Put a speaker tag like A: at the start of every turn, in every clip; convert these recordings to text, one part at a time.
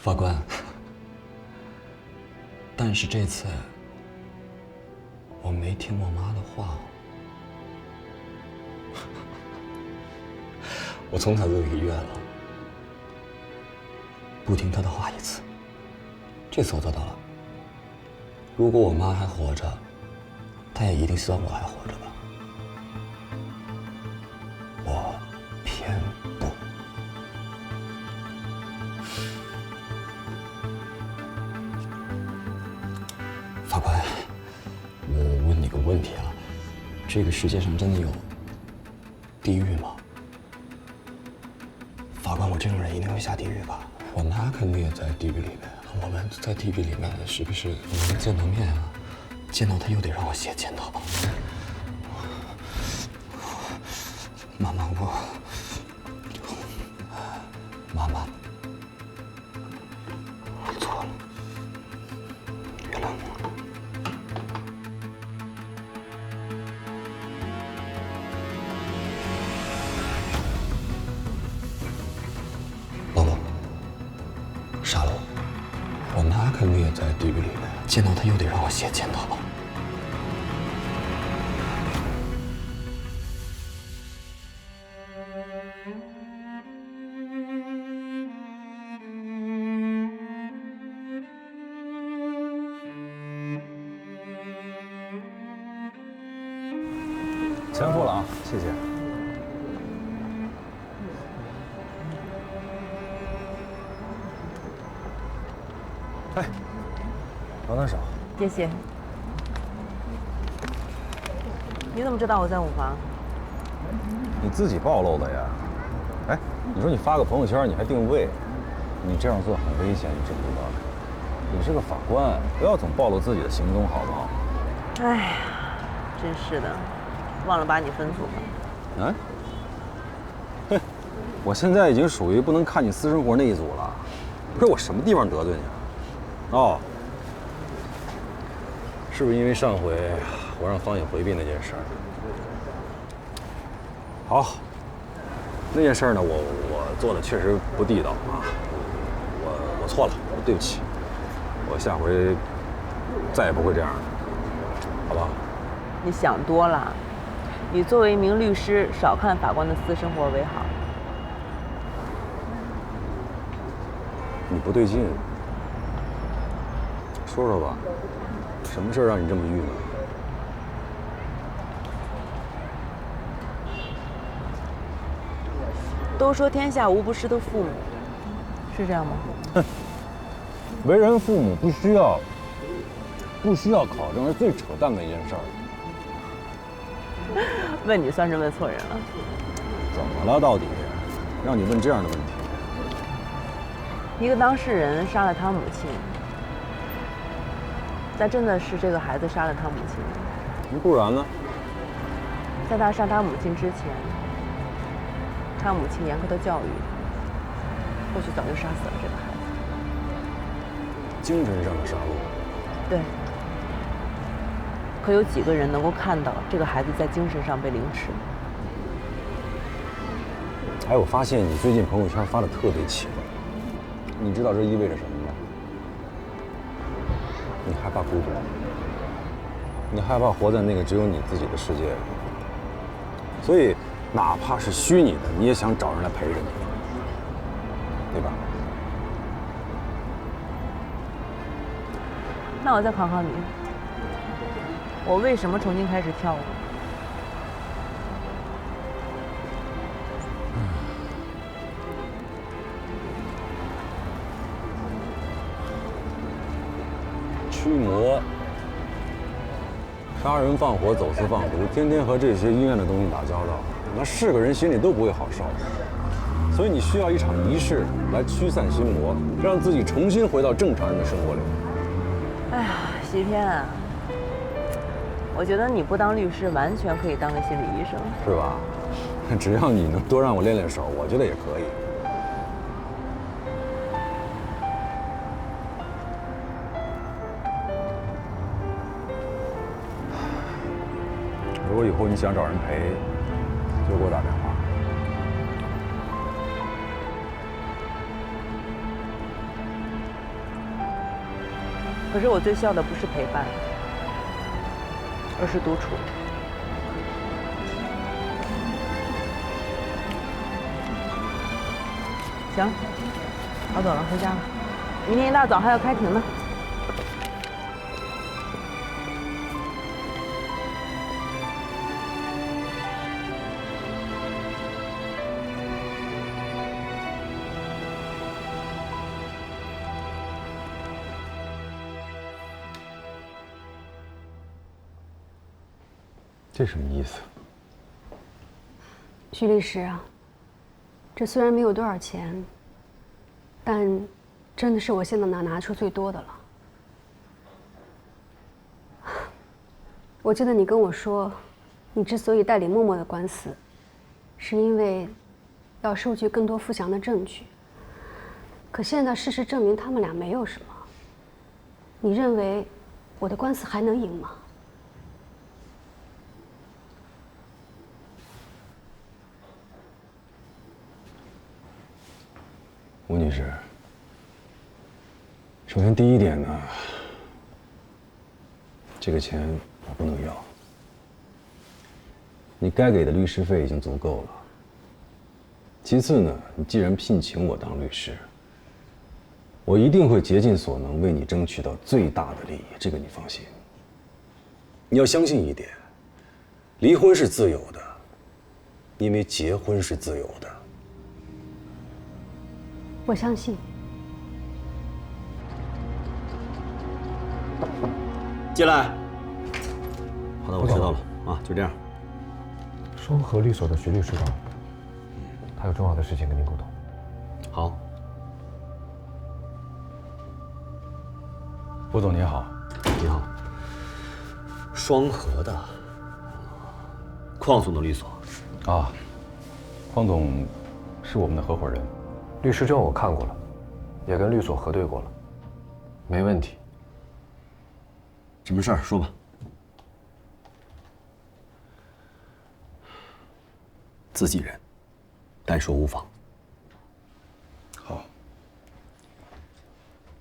A: 法官，但是这次我没听我妈的话，我从小就有一个愿了，不听她的话一次。这次我做到了。如果我妈还活着，她也一定希望我还活着吧？我偏不。法官，我问你个问题啊，这个世界上真的有地狱吗？法官，我这种人一定会下地狱吧？我妈肯定也在地狱里面。我们在地狱里面是不是能见到面啊？见到她又得让我写检讨。妈妈，妈妈，我错了，原谅我。宝宝，杀了我！我妈肯定也在地狱里面，见到她又得让我写检讨。
B: 钱付了啊，谢谢。哎，等等手。
C: 谢谢。你怎么知道我在舞房？
B: 你自己暴露的呀。哎，你说你发个朋友圈，你还定位，你这样做很危险，你知不知道？你是个法官，不要总暴露自己的行踪，好不好？
C: 哎呀，真是的，忘了把你分组了。
B: 啊？哼，我现在已经属于不能看你私生活那一组了。不是我什么地方得罪你了？哦，是不是因为上回我让方颖回避那件事儿？好，那件事儿呢，我做的确实不地道啊，我错了，我对不起，我下回再也不会这样了，好吧？
C: 你想多了，你作为一名律师，少看法官的私生活为好。
B: 你不对劲，说说吧，什么事儿让你这么郁闷？
C: 都说天下无不是的父母，是这样吗？
B: 哼，为人父母不需要考证是最扯淡的一件事儿。
C: 问你算是问错人了。
B: 怎么了？到底让你问这样的问题？
C: 一个当事人杀了他母亲，但真的是这个孩子杀了他母亲？
B: 不然呢？
C: 在他杀他母亲之前，他母亲严苛的教育，或许早就杀死了这个孩子。
B: 精神上的杀戮。
C: 对。可有几个人能够看到这个孩子在精神上被凌迟？
B: 哎，我发现你最近朋友圈发的特别奇怪，你知道这意味着什么吗？你害怕孤独，你害怕活在那个只有你自己的世界里，所以哪怕是虚拟的，你也想找人来陪着你，对吧？
C: 那我再考考你，我为什么重新开始跳舞？
B: 驱魔、杀人放火、走私放毒，天天和这些阴暗的东西打交道，那是个人心里都不会好受。所以你需要一场仪式来驱散心魔，让自己重新回到正常人的生活里。
C: 哎呀，西天啊，我觉得你不当律师，完全可以当个心理医生，
B: 是吧？只要你能多让我练练手，我觉得也可以。如果以后你想找人陪，就给我打电话。
C: 可是我最需要的不是陪伴，而是独处。行，我走了，回家了。明天一大早还要开庭呢。
B: 这什么意思？
D: 徐律师啊，这虽然没有多少钱，但真的是我现在能拿出最多的了。我记得你跟我说，你之所以代理默默的官司，是因为要收集更多富祥的证据。可现在事实证明他们俩没有什么。你认为我的官司还能赢吗？
B: 吴女士，首先第一点呢，这个钱我不能要。你该给的律师费已经足够了。其次呢，你既然聘请我当律师，我一定会竭尽所能为你争取到最大的利益，这个你放心。你要相信一点，离婚是自由的，因为结婚是自由的。
D: 我相信。
B: 进来。好的，我知道了啊，就这样。
E: 双河律所的徐律师长，他有重要的事情跟您沟通。
B: 好。
E: 吴总您好。
B: 你好。双河的邝总的律所。
E: 啊，邝总是我们的合伙人，律师证我看过了，也跟律所核对过了，没问题。
B: 什么事儿说吧。自己人，单说无妨。
F: 好，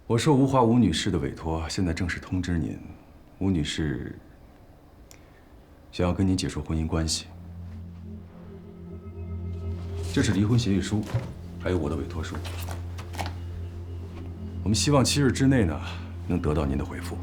F: 我受吴华吴女士的委托，现在正式通知您，吴女士想要跟您解除婚姻关系。这是离婚协议书，还有我的委托书。我们希望7日之内呢，能得到您的回复。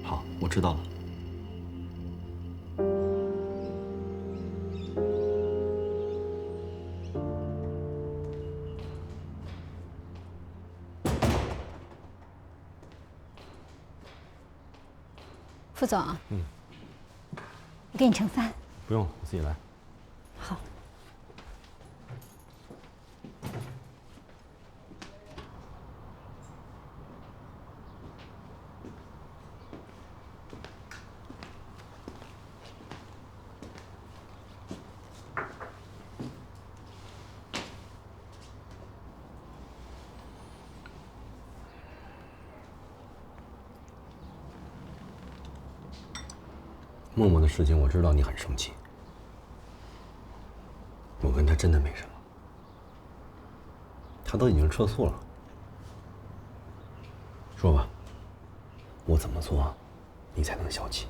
B: 好，我知道了。
G: 副总，我给你盛饭。
B: 不用，我自己来。
G: 好。
B: 默默的事情我知道你很生气，我跟他真的没什么，他都已经撤诉了。说吧，我怎么做，你才能消气？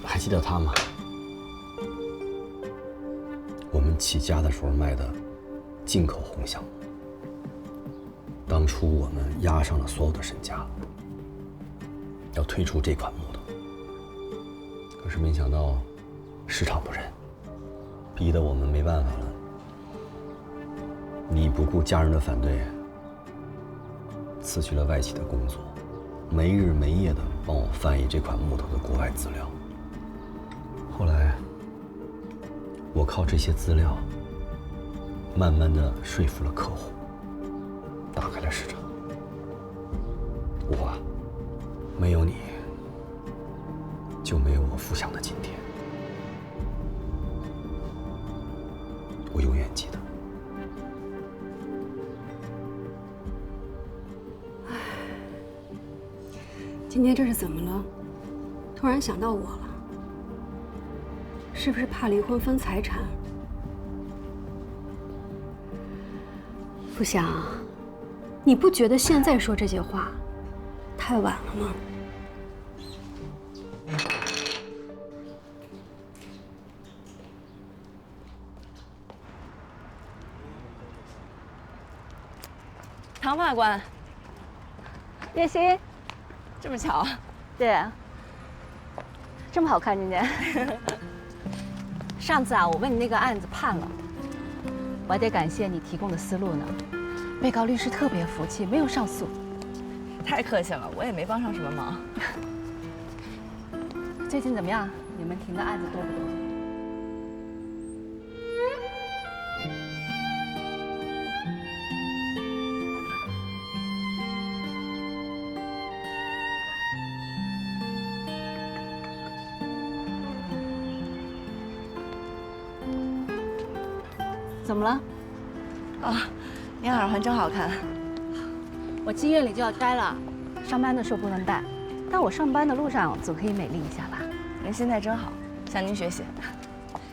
B: 还记得他吗？我们起家的时候卖的进口红橡木，当初我们押上了所有的身家，要推出这款木头，可是没想到市场不认，逼得我们没办法了。你不顾家人的反对，辞去了外企的工作，没日没夜的
H: 帮我翻译这款木头的国外资料。后来，我靠这些资料，慢慢的说服了客户，打开了市场。吴华，没有你，就没有我福祥的今天。我永远记得。
D: 今天这是怎么了？突然想到我了，是不是怕离婚分财产？福祥，你不觉得现在说这些话太晚了吗？
C: 唐法官，
G: 叶欣，
C: 这么巧？
G: 对，这么好看今天。
C: 上次啊，我问你那个案子判了，
G: 我还得感谢你提供的思路呢。被告律师特别服气，没有上诉。
C: 太客气了，我也没帮上什么忙。
G: 最近怎么样？你们庭的案子多不多？怎么了？
C: 啊，你耳环真好看。
G: 我7月里就要摘了，上班的时候不能戴，但我上班的路上总可以美丽一下吧。
C: 您心态真好，向您学习。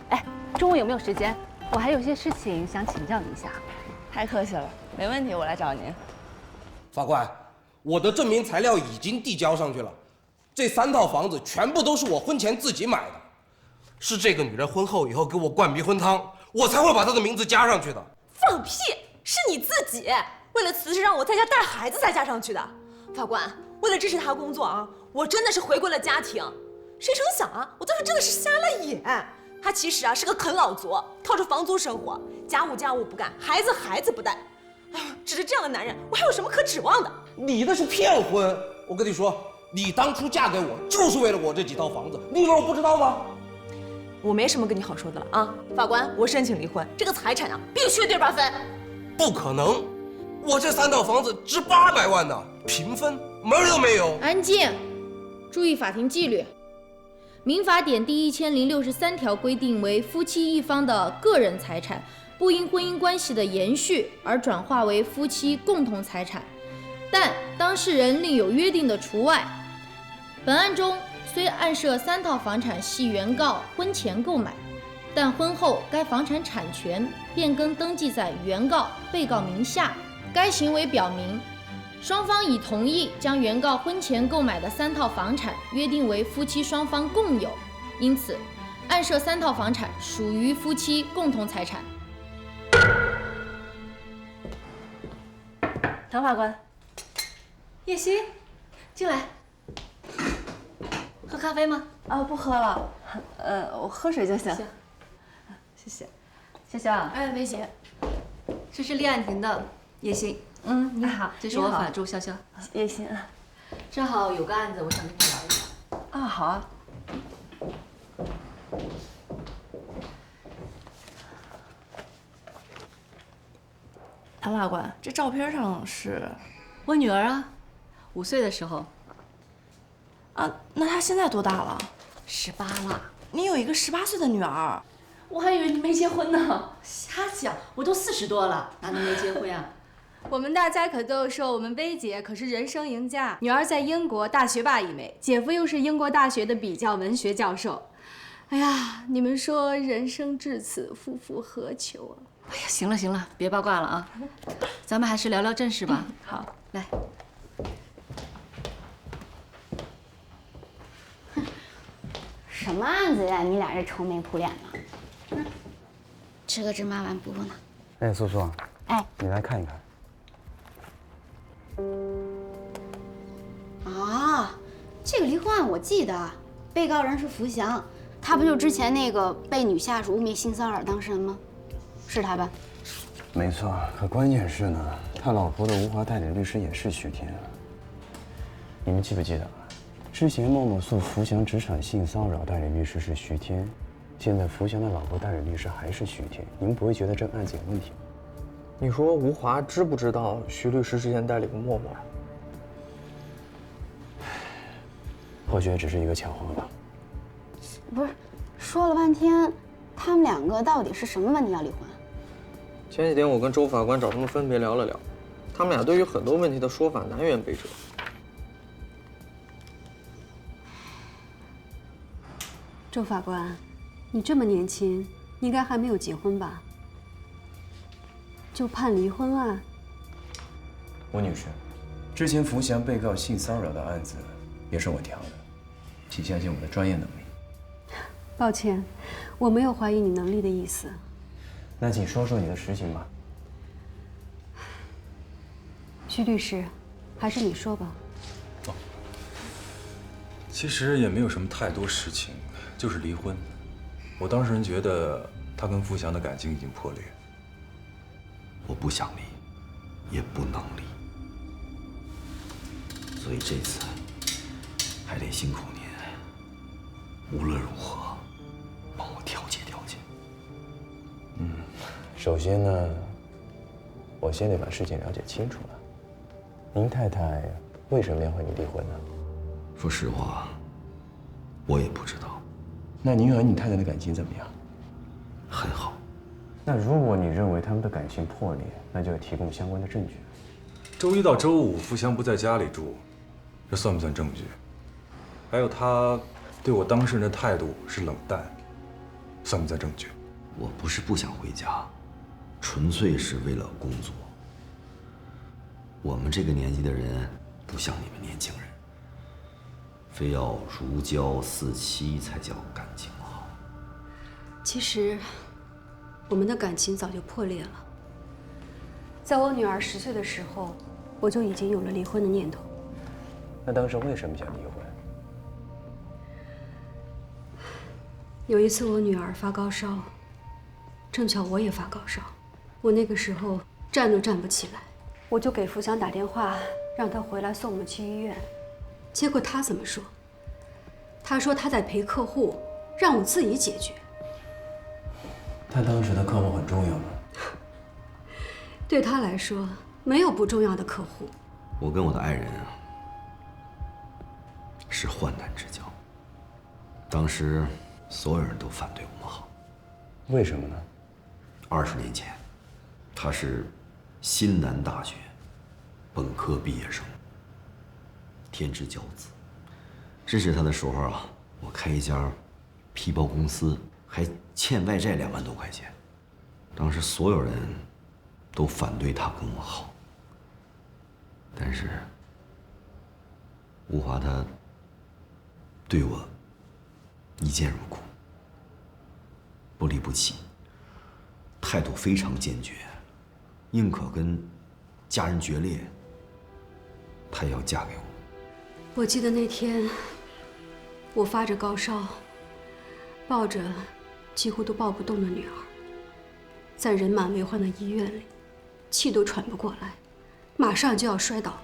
G: 哎，中午有没有时间？我还有些事情想请教你一下。
C: 太客气了，没问题，我来找您。
I: 法官，我的证明材料已经递交上去了，这3套房子全部都是我婚前自己买的，是这个女人婚后以后给我灌迷魂汤，我才会把她的名字加上去的。
J: 放屁！是你自己为了辞职让我在家带孩子才加上去的。法官，为了支持他工作啊，我真的是回归了家庭。谁成想啊，我当时真的是瞎了眼。他其实啊是个啃老族，靠着房租生活，家务不干，孩子不带。哎呀，指着这样的男人，我还有什么可指望的？
I: 你那是骗婚！我跟你说，你当初嫁给我就是为了我这几套房子，你以为我不知道吗？
J: 我没什么跟你好说的了啊！法官，我申请离婚，这个财产啊必须对半分。
I: 不可能，我这3套房子值800万呢，平分门儿都没有。
K: 安静，注意法庭纪律。民法典第1063条规定为夫妻一方的个人财产，不因婚姻关系的延续而转化为夫妻共同财产，但当事人另有约定的除外。本案中虽案涉3套房产系原告婚前购买，但婚后该房产产权变更登记在原告、被告名下。该行为表明，双方已同意将原告婚前购买的3套房产约定为夫妻双方共有，因此，案涉3套房产属于夫妻共同财产。
C: 唐法官，
G: 叶欣，进来。喝咖啡吗？
C: 啊，不喝了，我喝水就行。
G: 行，谢谢。潇潇，
K: 哎，薇姐，
G: 这是立案庭的叶欣。
C: 你好，
G: 这是我法助潇潇。
C: 叶欣啊，
G: 正好有个案子，我想跟你聊一下。
C: 啊，好啊。唐法官，这照片上是
G: 我女儿啊，5岁的时候。
C: 啊，那她现在多大了
G: ？18了。
C: 你有一个18岁的女儿？
G: 我还以为你没结婚呢。瞎讲，我都40多了，哪能没结婚呀？
K: 我们大家可都说我们薇姐可是人生赢家，女儿在英国大学霸一枚，姐夫又是英国大学的比较文学教授。哎呀，你们说人生至此，夫复何求啊？
G: 哎呀，行了行了，别八卦了啊，咱们还是聊聊正事吧。
C: 好，
G: 来。
L: 什么案子呀？你俩这愁眉苦脸的。吃个芝麻丸补补呢。
E: 哎，苏苏，
L: 哎，
E: 你来看一看。
L: 啊，这个离婚案我记得，被告人是福祥，他不就之前那个被女下属污蔑性骚扰当事人吗？是他吧？
E: 没错，可关键是呢，他老婆的吴华代理律师也是徐天。你们记不记得，之前默默诉福祥职场性骚扰代理律师是徐天，现在福祥的老婆代理律师还是徐天，你们不会觉得这个案子有问题吗？
A: 你说吴华知不知道徐律师之前代理过默默？
E: 或许只是一个巧合吧。
L: 不是，说了半天，他们两个到底是什么问题要离婚？
A: 前几天我跟周法官找他们分别聊了聊，他们俩对于很多问题的说法南辕北辙。
D: 周法官，你这么年轻，应该还没有结婚吧？就判离婚案？
F: 吴女士，之前福祥被告性骚扰的案子也是我调的，请相信我的专业能力。
D: 抱歉，我没有怀疑你能力的意思。
E: 那请说说你的实情吧。
D: 徐律师，还是你说吧。
B: 其实也没有什么太多实情，就是离婚。我当事人觉得他跟福祥的感情已经破裂。
H: 我不想离，也不能离，所以这次还得辛苦您，无论如何帮我调解调解。
E: 首先呢，我先得把事情了解清楚了。您太太为什么要和你离婚呢？
H: 说实话，我也不知道。
F: 那您和你太太的感情怎么样？
H: 很好。
E: 那如果你认为他们的感情破裂，那就要提供相关的证据。
B: 周一到周五，福祥不在家里住，这算不算证据？还有他对我当事人的态度是冷淡，算不算证据？
H: 我不是不想回家，纯粹是为了工作。我们这个年纪的人不像你们年轻人，非要如胶似漆才叫感情好。
D: 其实，我们的感情早就破裂了。在我女儿10岁的时候，我就已经有了离婚的念头。
E: 那当时为什么想离婚？
D: 有一次我女儿发高烧，正巧我也发高烧，我那个时候站都站不起来，我就给福祥打电话，让他回来送我们去医院。结果他怎么说？他说他在陪客户，让我自己解决。
E: 他当时的客户很重要吗？
D: 对他来说，没有不重要的客户。
H: 我跟我的爱人啊，是患难之交。当时所有人都反对我们好。
E: 为什么呢
H: ？20年前，他是新南大学本科毕业生，天之骄子。认识他的时候啊，我开一家皮包公司，还欠外债2万多块钱。当时所有人都反对他跟我好，但是吴华他对我一见如故，不离不弃，态度非常坚决，宁可跟家人决裂，他也要嫁给我。
D: 我记得那天，我发着高烧，抱着几乎都抱不动的女儿，在人满为患的医院里，气都喘不过来，马上就要摔倒了。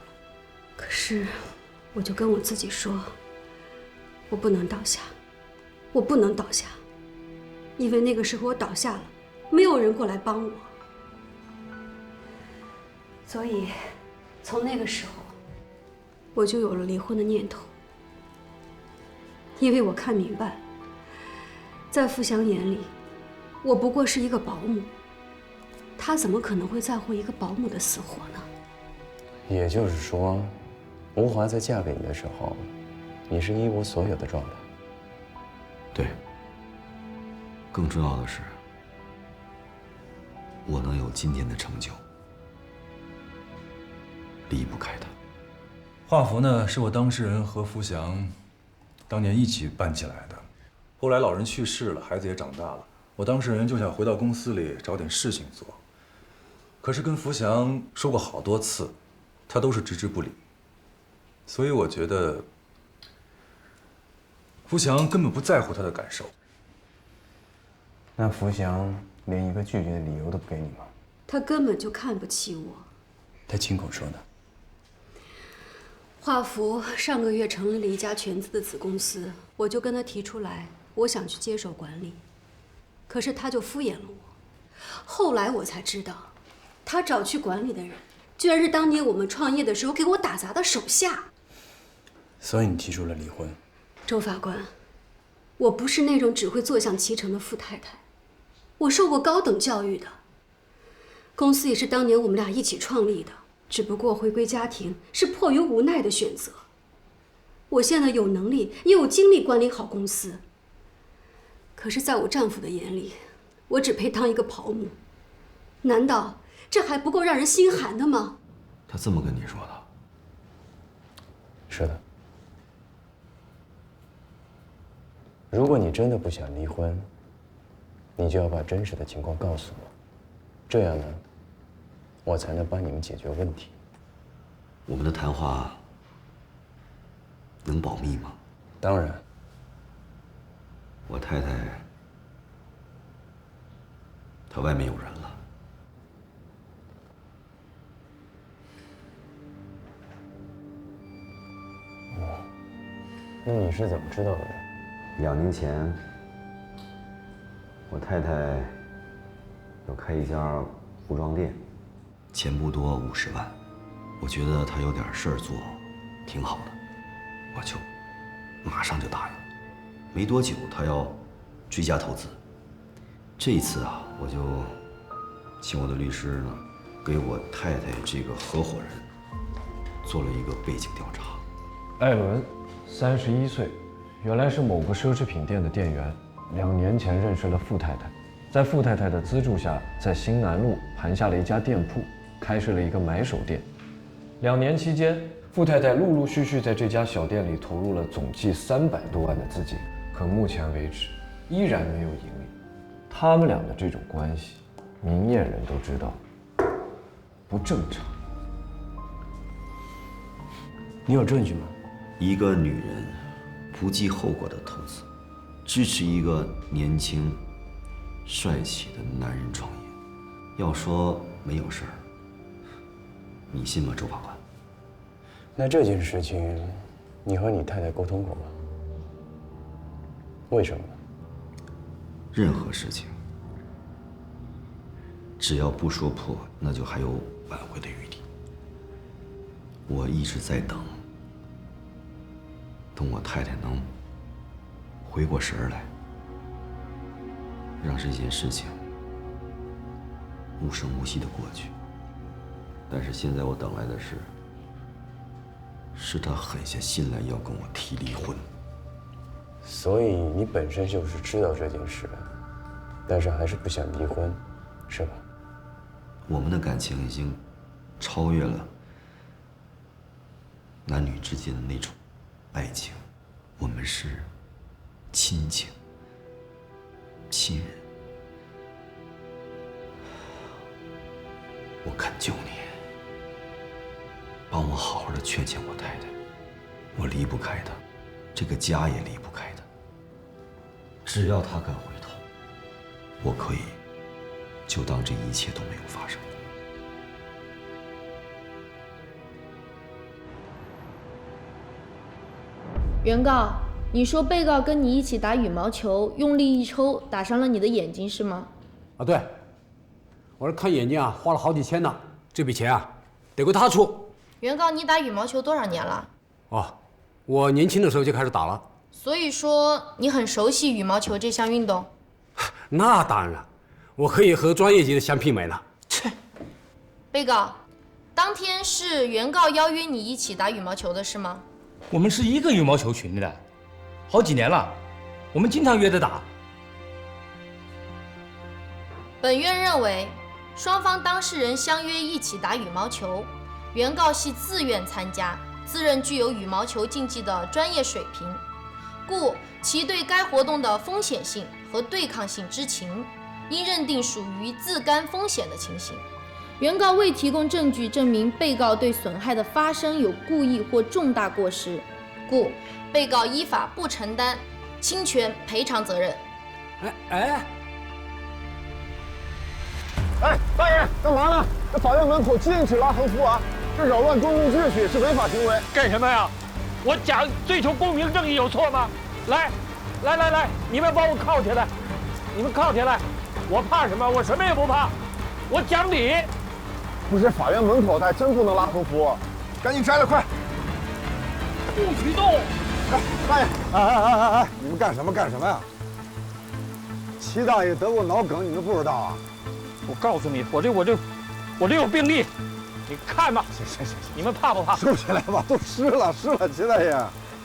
D: 可是，我就跟我自己说，我不能倒下，我不能倒下，因为那个时候我倒下了，没有人过来帮我。所以，从那个时候，我就有了离婚的念头。因为我看明白了，在福祥眼里，我不过是一个保姆，他怎么可能会在乎一个保姆的死活呢？
E: 也就是说，吴华在嫁给你的时候，你是一无所有的状态。
H: 对。更重要的是，我能有今天的成就，离不开他。
B: 画幅呢，是我当事人和福祥当年一起办起来的。后来老人去世了，孩子也长大了，我当事人就想回到公司里找点事情做。可是跟福祥说过好多次，他都是置之不理。所以我觉得福祥根本不在乎他的感受。
E: 那福祥连一个拒绝的理由都不给你吗？
D: 他根本就看不起我。
F: 他亲口说的。
D: 华福上个月成立了一家全资的子公司，我就跟他提出来，我想去接手管理，可是他就敷衍了我。后来我才知道，他找去管理的人，居然是当年我们创业的时候给我打杂的手下。
F: 所以你提出了离婚？
D: 周法官，我不是那种只会坐享其成的富太太，我受过高等教育的。公司也是当年我们俩一起创立的，只不过回归家庭是迫于无奈的选择。我现在有能力也有精力管理好公司，可是在我丈夫的眼里，我只配当一个保姆。难道这还不够让人心寒的吗？
H: 他这么跟你说的？
E: 是的。如果你真的不想离婚，你就要把真实的情况告诉我，这样呢，我才能帮你们解决问题。
H: 我们的谈话能保密吗？
E: 当然。
H: 我太太她外面有人了。
E: 那你是怎么知道的呢
H: ？2年前，我太太要开一家服装店，钱不多，50万。我觉得她有点事儿做，挺好的，我就马上就答应了。没多久，她要追加投资。这一次啊，我就请我的律师呢，给我太太这个合伙人做了一个背景调查。
E: 艾伦，31岁，原来是某个奢侈品店的店员。2年前认识了傅太太，在傅太太的资助下，在新南路盘下了一家店铺，开设了一个买手店。2年期间，傅太太陆陆续续在这家小店里投入了总计300多万的资金，可目前为止依然没有盈利。他们俩的这种关系，明眼人都知道不正常。
F: 你有证据吗？
H: 一个女人不计后果的投资，支持一个年轻、帅气的男人创业，要说没有事儿，你信吗，周法官？
E: 那这件事情，你和你太太沟通过吗？为什么呢？
H: 任何事情，只要不说破，那就还有挽回的余地。我一直在等我太太能回过神儿来，让这件事情无声无息的过去。但是现在我等来的是她狠下心来要跟我提离婚。
E: 所以你本身就是知道这件事，但是还是不想离婚，是吧？
H: 我们的感情已经超越了男女之间的那种爱情，我们是亲情、亲人。我恳求你，帮我好好的劝劝我太太，我离不开她，这个家也离不开她。只要她敢回头，我可以就当这一切都没有发生。
K: 原告，你说被告跟你一起打羽毛球，用力一抽，打伤了你的眼睛是吗？
M: 啊，对，我是看眼睛啊，花了好几千呢，这笔钱啊，得归他出。
K: 原告，你打羽毛球多少年了？
M: 哦，我年轻的时候就开始打了。
K: 所以说你很熟悉羽毛球这项运动？
M: 那当然，我可以和专业级的相媲美了。
K: 切！被告，当天是原告邀约你一起打羽毛球的是吗？
N: 我们是一个羽毛球群的，好几年了，我们经常约着打。
K: 本院认为，双方当事人相约一起打羽毛球，原告系自愿参加，自认具有羽毛球竞技的专业水平，故其对该活动的风险性和对抗性知情，应认定属于自甘风险的情形。原告未提供证据证明被告对损害的发生有故意或重大过失，故被告依法不承担侵权赔偿责任。
O: 大爷，干嘛呢？这法院门口7点起拉横幅啊！这扰乱公共秩序是违法行为。
P: 干什么呀？我讲追求公平正义有错吗？来，你们把我铐起来，你们铐起来，我怕什么？我什么也不怕，我讲理。
O: 不是法院门口的，还真不能拉横幅，赶紧摘了，快！
P: 不许动！
O: 哎，大爷，哎，你们干什么呀？齐大爷得过脑梗，你们不知道啊？
P: 我告诉你，我这有病历，你看吧。
O: 行，
P: 你们怕不怕？
O: 收起来吧，都湿了，齐大爷。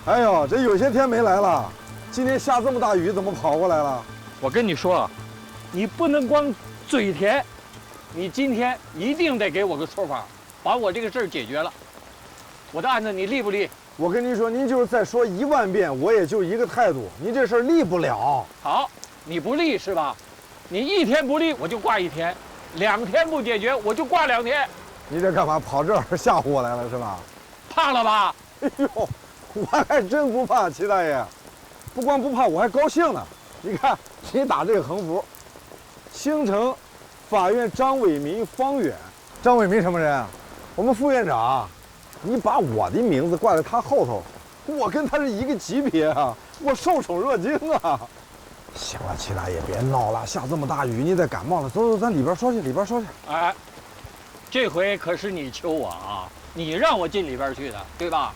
O: 哎呦，这有些天没来了，今天下这么大雨，怎么跑过来了？
P: 我跟你说啊，你不能光嘴甜，你今天一定得给我个说法，把我这个事儿解决了。我的案子你立不立？
O: 我跟您说，您就是再说1万遍，我也就一个态度，您这事儿立不了。
P: 好，你不立是吧？你1天不立，我就挂1天；2天不解决，我就挂2天。
O: 你这干嘛跑这儿吓唬我来了是吧？
P: 怕了吧？
O: 哎呦，我还真不怕，齐大爷，不光不怕，我还高兴呢。你看，你打这个横幅，兴城法院张伟民方远。张伟民什么人啊？我们副院长。你把我的名字挂在他后头，我跟他是一个级别啊，我受宠若惊啊。行了，齐大爷别闹了，下这么大雨，你得感冒了。走，咱里边说去。
P: 哎，这回可是你求我啊，你让我进里边去的，对吧？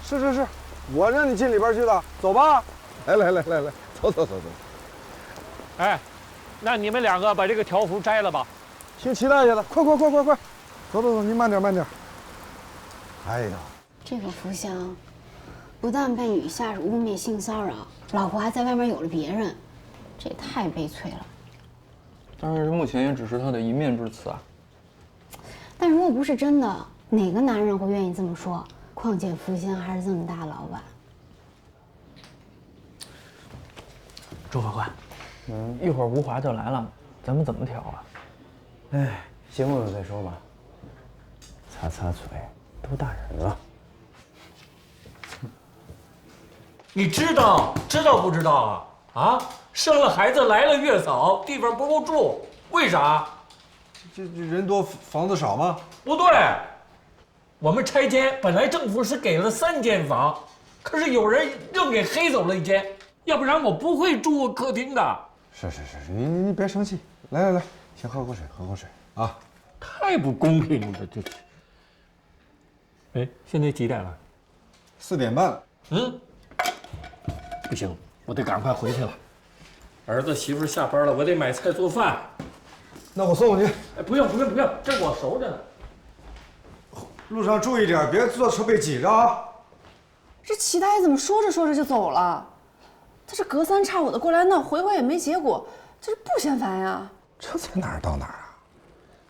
O: 是，我让你进里边去的。走吧，来，走。
P: 哎，那你们2个把这个条幅摘了吧。
O: 听齐大爷的，快，走，您慢点。哎呀，
L: 这个福祥，不但被女下属污蔑性骚扰，老婆还在外面有了别人，这也太悲催了。
A: 但是目前也只是他的一面之词啊。
L: 但如果不是真的，哪个男人会愿意这么说？况且福祥还是这么大老板。
Q: 周法官，一会儿吴华就来了，咱们怎么调啊？
E: 哎，先问问再说吧。擦嘴，都大人了。
P: 你知道不知道啊？啊，生了孩子来了月嫂，地方不够住，为啥？
O: 这人多房子少吗？
P: 不对，我们拆迁本来政府是给了3间房，可是有人又给黑走了1间，要不然我不会住客厅的。
O: 是，你别生气，来，先喝口水啊！
P: 太不公平了，这是。哎，现在几点了
O: ？4点半了。
P: 不行，我得赶快回去了。儿子媳妇下班了，我得买菜做饭。
O: 那我送你。
P: 哎，不用，这我熟着呢。
O: 路上注意点，别坐车被挤着啊。
C: 这齐大爷怎么说着就走了？他这隔3差5的过来闹，回也没结果，这是不嫌烦呀？
O: 这才哪儿到哪儿啊！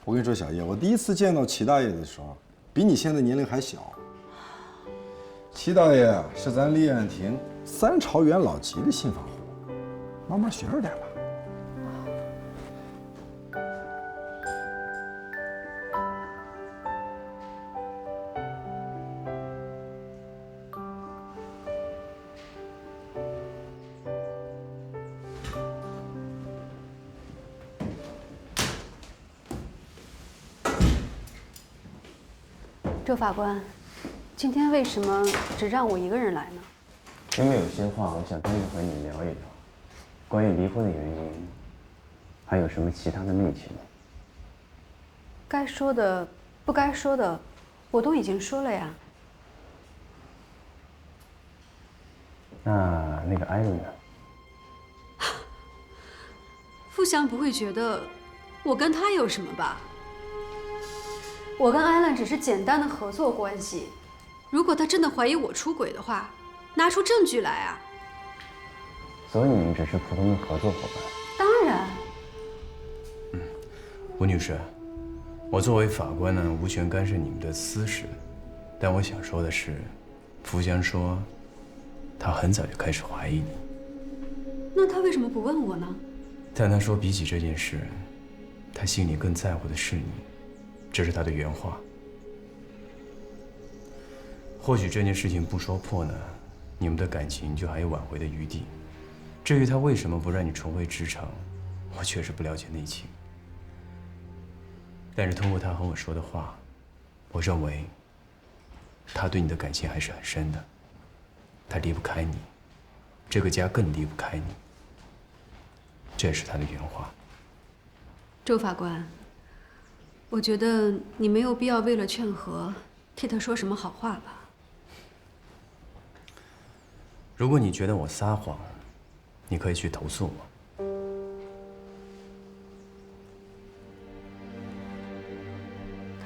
O: 我跟你说，小叶，我第一次见到齐大爷的时候，比你现在年龄还小。齐大爷是咱立案庭3朝元老级的信访户，慢慢学着点吧。
D: 周法官，今天为什么只让我一个人来呢？
E: 因为有些话我想跟你和你聊一聊，关于离婚的原因，还有什么其他的内情？
D: 该说的、不该说的，我都已经说了呀。
E: 那个艾伦呢？
D: 富祥不会觉得我跟他有什么吧？我跟艾伦只是简单的合作关系，如果他真的怀疑我出轨的话，拿出证据来啊！
E: 所以你们只是普通的合作伙伴？
D: 当然。
F: 吴女士，我作为法官呢，无权干涉你们的私事，但我想说的是，福祥说，他很早就开始怀疑你。
D: 那他为什么不问我呢？
F: 但他说，比起这件事，他心里更在乎的是你。这是他的原话。或许这件事情不说破呢，你们的感情就还有挽回的余地。至于他为什么不让你重回职场，我确实不了解内情。但是通过他和我说的话，我认为他对你的感情还是很深的，他离不开你，这个家更离不开你。这是他的原话。
D: 周法官，我觉得你没有必要为了劝和，替他说什么好话吧。
F: 如果你觉得我撒谎，你可以去投诉我。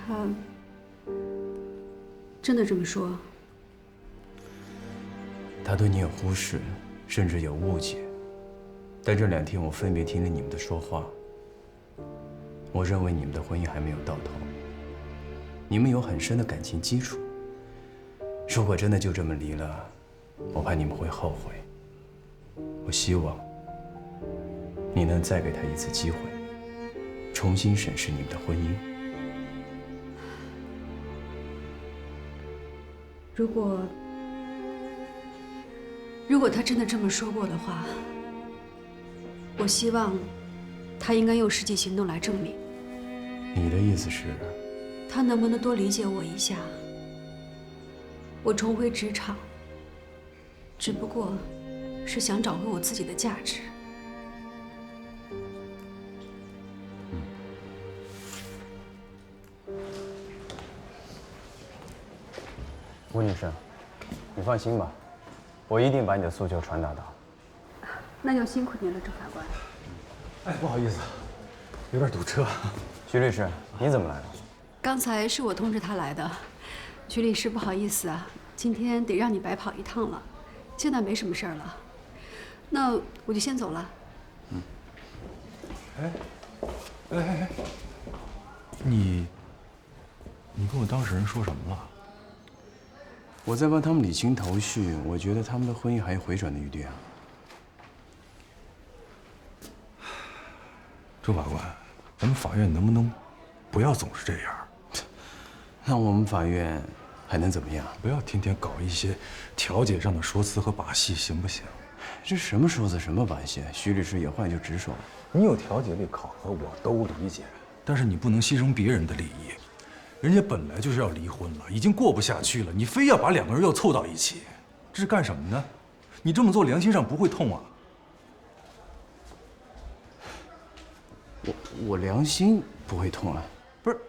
D: 他真的这么说？
F: 他对你有忽视，甚至有误解。但这2天我分别听了你们的说话，我认为你们的婚姻还没有到头，你们有很深的感情基础。如果真的就这么离了，我怕你们会后悔。我希望你能再给他一次机会，重新审视你们的婚姻。
D: 如果他真的这么说过的话，我希望他应该用实际行动来证明。
F: 你的意思是？
D: 他能不能多理解我一下？我重回职场，只不过是想找回我自己的价值。
E: 吴女士，你放心吧，我一定把你的诉求传达到。
D: 那就辛苦您了，周法官。
O: 哎，不好意思，有点堵车。
E: 徐律师，你怎么来了？
D: 刚才是我通知他来的。徐律师，不好意思啊，今天得让你白跑一趟了。现在没什么事儿了，那我就先走了。
A: 哎，你跟我当事人说什么了？
F: 我在帮他们理清头绪，我觉得他们的婚姻还有回转的余地啊。
A: 周法官，咱们法院能不能不要总是这样？
F: 那我们法院还能怎么样？
A: 不要天天搞一些调解上的说辞和把戏，行不行？
F: 这什么说辞，什么把戏？徐律师有话就直说。
A: 你有调解力考核，我都理解，但是你不能牺牲别人的利益。人家本来就是要离婚了，已经过不下去了，你非要把2个人又凑到一起，这是干什么呢？你这么做良心上不会痛啊？
F: 我良心不会痛啊？不是，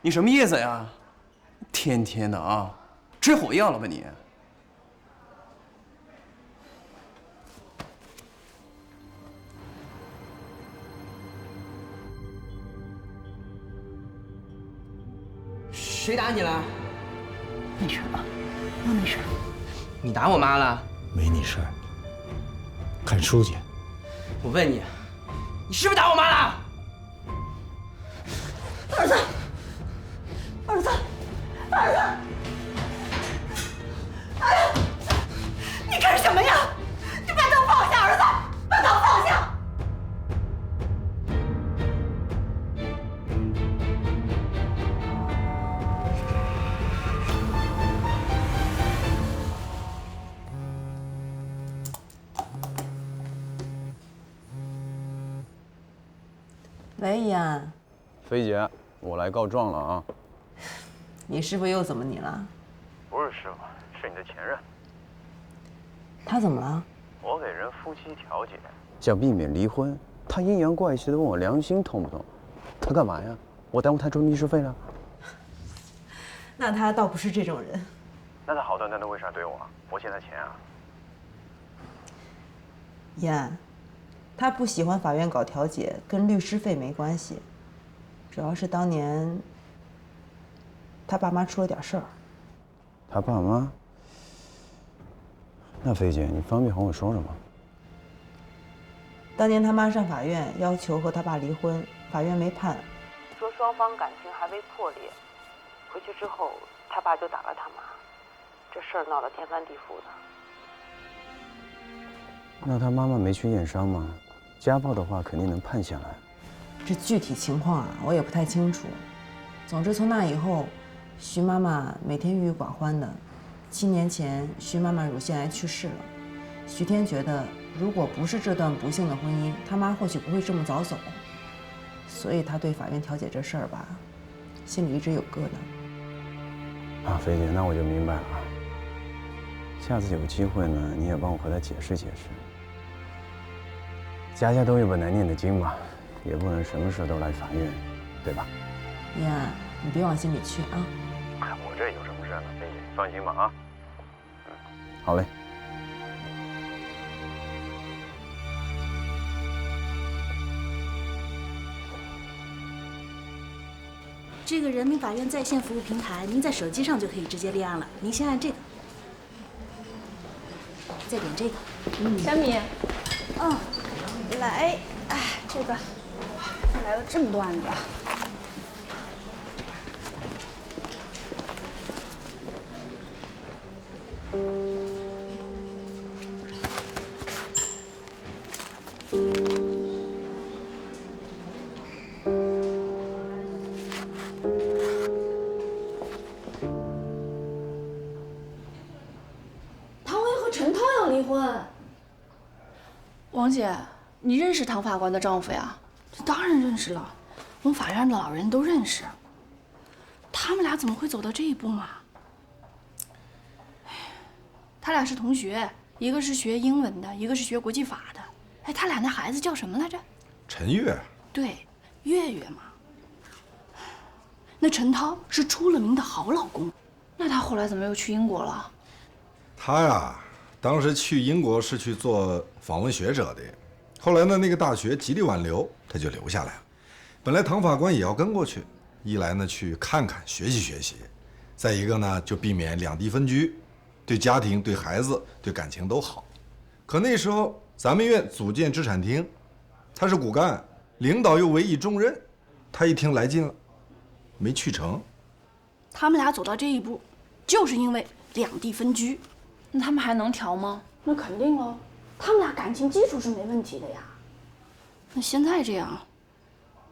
F: 你什么意思呀？天天的啊，吃火药了吧你？
I: 谁打你了？
L: 没事啊，我没事。
I: 你打我妈了？
A: 没你事儿。看书去。
I: 我问你，你是不是打我妈了？
J: 儿子，儿子，儿子！哎呀，你干什么呀？你把刀放下，儿子，把刀放下！
C: 喂，怡安。
E: 飞姐，我来告状了啊！
C: 你师傅又怎么你了？
E: 不是师傅，是你的前任。
C: 他怎么了？
E: 我给人夫妻调解，
F: 想避免离婚，他阴阳怪气的问我良心痛不痛？他干嘛呀？我耽误他赚律师费了？
C: 那他倒不是这种人。
E: 那他好端端的为啥怼我？我欠他钱啊！
C: 怡安，他不喜欢法院搞调解，跟律师费没关系，主要是当年他爸妈出了点事儿。
F: 他爸妈？那飞姐，你方便和我说说吗？
C: 当年他妈上法院要求和他爸离婚，法院没判，说双方感情还未破裂。回去之后，他爸就打了他妈，这事儿闹得天翻地覆的。
F: 那他妈妈没去验伤吗？家暴的话肯定能判下来。
C: 这具体情况啊，我也不太清楚。总之从那以后，徐妈妈每天郁郁寡欢的。7年前，徐妈妈乳腺癌去世了。徐天觉得，如果不是这段不幸的婚姻，他妈或许不会这么早走。所以他对法院调解这事儿吧，心里一直有疙瘩。
F: 啊，菲姐，那我就明白了啊。下次有机会呢，你也帮我和他解释解释。家家都有本难念的经嘛，也不能什么事都来法院，对吧？
C: 你呀，你别往心里去啊。
F: 我这有什么事呢？菲姐，你放心吧啊。好嘞。
R: 这个人民法院在线服务平台，您在手机上就可以直接立案了。您先按这个，再点这个。
L: 小米，来，哎，这个来了这么多案子。
S: 王姐，你认识唐法官的丈夫呀？
L: 当然认识了，我们法院的老人都认识。他们俩怎么会走到这一步嘛？他俩是同学，一个是学英文的，一个是学国际法的。哎，他俩那孩子叫什么来着？
O: 陈月。
L: 对，月月嘛。那陈涛是出了名的好老公，
S: 那他后来怎么又去英国了？
O: 他呀，当时去英国是去做访问学者的，后来呢，那个大学极力挽留，他就留下来了。本来唐法官也要跟过去，一来呢去看看学习学习，再一个呢就避免两地分居，对家庭、对孩子、对感情都好。可那时候咱们院组建制产厅，他是骨干，领导又委以重任，他一听来劲了，没去成。
L: 他们俩走到这一步，就是因为两地分居。
S: 那他们还能调吗？
L: 那肯定喽，他们俩感情基础是没问题的呀。那现在这样，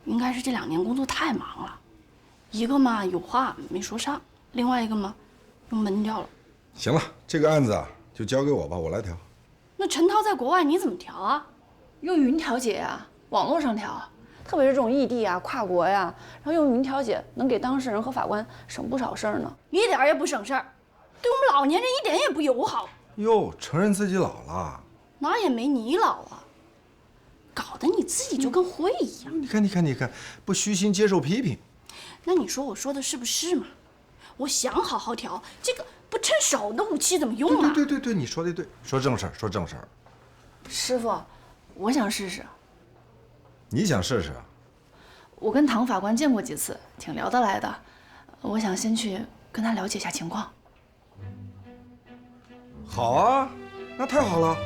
L: 应该是这2年工作太忙了，一个嘛有话没说上，另外一个嘛又闷掉了。
O: 行了，这个案子啊就交给我吧，我来调。
L: 那陈涛在国外你怎么调啊？
S: 用云调解呀，网络上调，特别是这种异地啊、跨国呀，然后用云调解能给当事人和法官省不少事儿呢。
L: 一点也不省事儿，对我们老年人一点也不友好。
O: 哟，承认自己老了？
L: 哪也没你老啊，搞得你自己就跟灰一样。
O: 你看，不虚心接受批评。
L: 那你说我说的是不是嘛？我想好好调，这个不趁手的武器怎么用啊？
O: 对，你说的对，说正事儿。
S: 师傅，我想试试。
O: 你想试试？
S: 我跟唐法官见过几次，挺聊得来的。我想先去跟他了解一下情况。
O: 好啊，那太好了。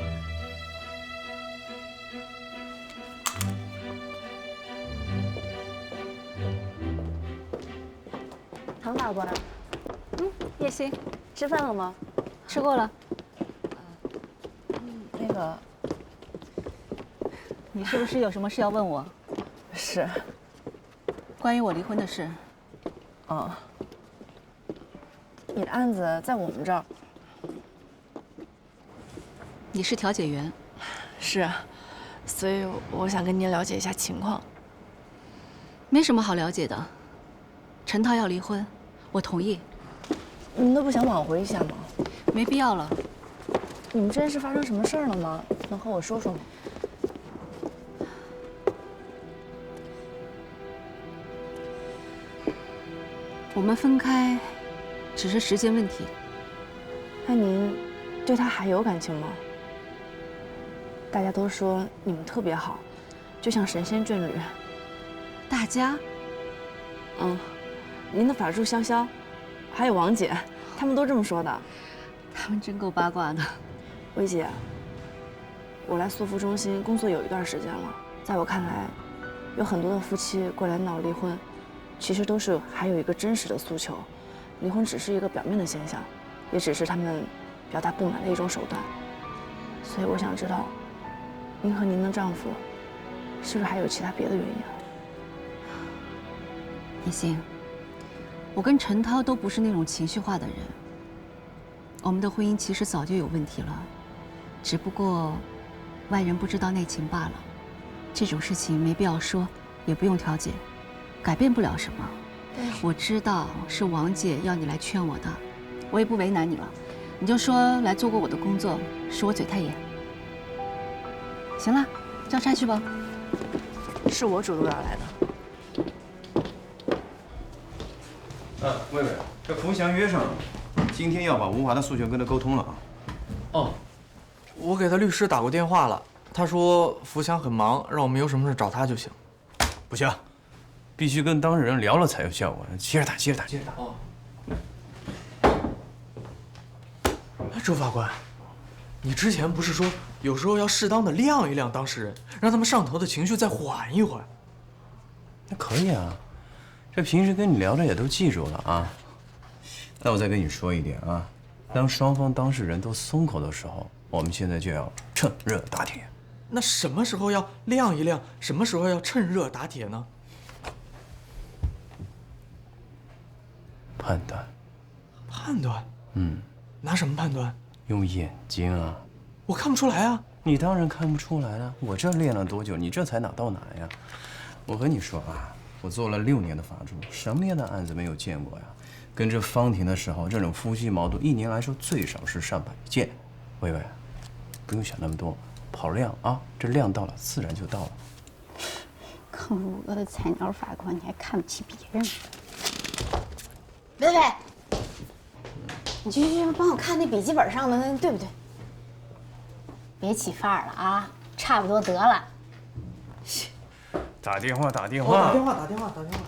G: 唐法官，叶欣，吃饭了吗？吃过了。那个，你是不是有什么事要问我？
S: 是。
G: 关于我离婚的事。
S: 哦。你的案子在我们这儿。
G: 你是调解员。
S: 是，所以我想跟您了解一下情况。
G: 没什么好了解的。陈涛要离婚，我同意。
S: 你们都不想挽回一下吗？
G: 没必要了。
S: 你们之间是发生什么事儿了吗？能和我说说吗？
G: 我们分开，只是时间问题。
S: 那您对他还有感情吗？大家都说你们特别好，就像神仙眷侣。
G: 大家？
S: 您的法助潇潇，还有王姐，他们都这么说的。
G: 他们真够八卦的。
S: 薇姐，我来诉服中心工作有一段时间了，在我看来，有很多的夫妻过来闹离婚，其实都是还有一个真实的诉求，离婚只是一个表面的现象，也只是他们表达不满的一种手段。所以我想知道，您和您的丈夫，是不是还有其他别的原因啊？
G: 叶欣，我跟陈涛都不是那种情绪化的人。我们的婚姻其实早就有问题了，只不过外人不知道内情罢了。这种事情没必要说，也不用调解，改变不了什么。我知道是王姐要你来劝我的，我也不为难你了，你就说来做过我的工作，是我嘴太严。行了，交差去吧。
S: 是我主动要来的。
F: 魏魏，这福祥约上了，今天要把吴华的诉求跟他沟通了啊。
Q: 哦，我给他律师打过电话了，他说福祥很忙，让我们有什么事找他就行。
F: 不行，必须跟当事人聊了才有效果。接着打，接着打，接着打。
Q: 哦。周法官，你之前不是说有时候要适当的晾一晾当事人，让他们上头的情绪再缓一缓？
F: 那可以啊，这平时跟你聊的也都记住了啊。那我再跟你说一点啊，当双方当事人都松口的时候，我们现在就要趁热打铁。
Q: 那什么时候要晾一晾，什么时候要趁热打铁呢？
F: 判断。
Q: 判断？
F: 嗯。
Q: 拿什么判断？
F: 用眼睛啊。
Q: 我看不出来啊。
F: 你当然看不出来了，我这练了多久，你这才哪到哪呀？我和你说啊，我做了6年的法助，什么样的案子没有见过呀？跟这方婷的时候，这种夫妻矛盾1年来说最少是上百件。薇薇，不用想那么多，跑量啊，这量到了自然就到了。
T: 坑5个的菜鸟法官，你还看不起别人？
J: 薇薇，你去帮我看那笔记本上的那对不对？
T: 别起范儿了啊，差不多得了。
F: 打电话，打电
Q: 哦，
F: 话，
Q: 打电话，打电话，打电话。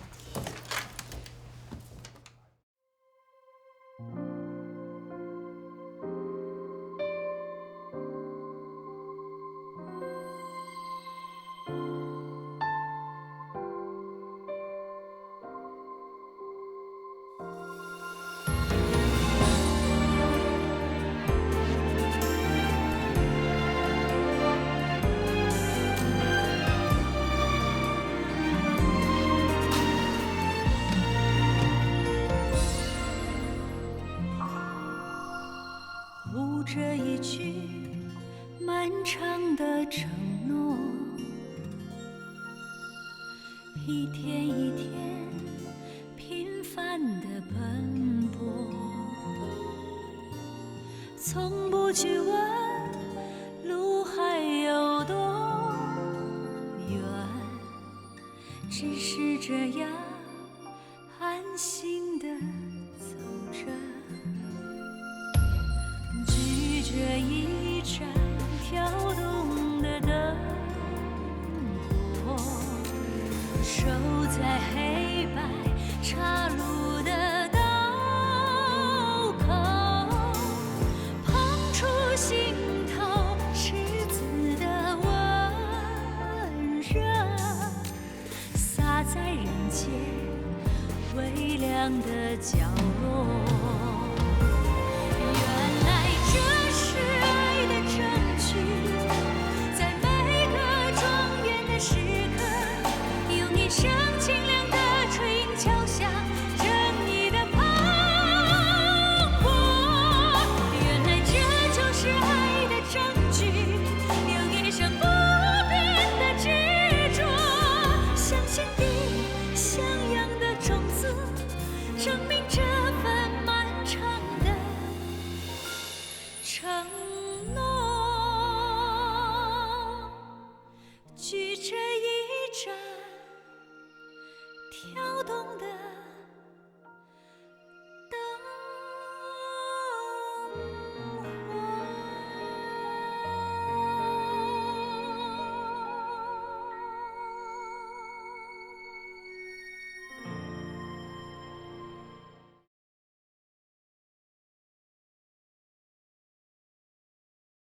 U: 这一句漫长的承诺，一天一天平凡的奔波，从不去问路还有多远，只是这样安心的走着。这一盏跳动的灯火，守在黑白岔路的道口，碰触心头赤子的温热，洒在人间微凉的角落。时刻，有你声清亮的吹影敲响正义的磅礴。原来这就是爱的证据，有一生不变的执着，像心底向阳的种子，证明这份漫长的承诺。举着一盏跳动的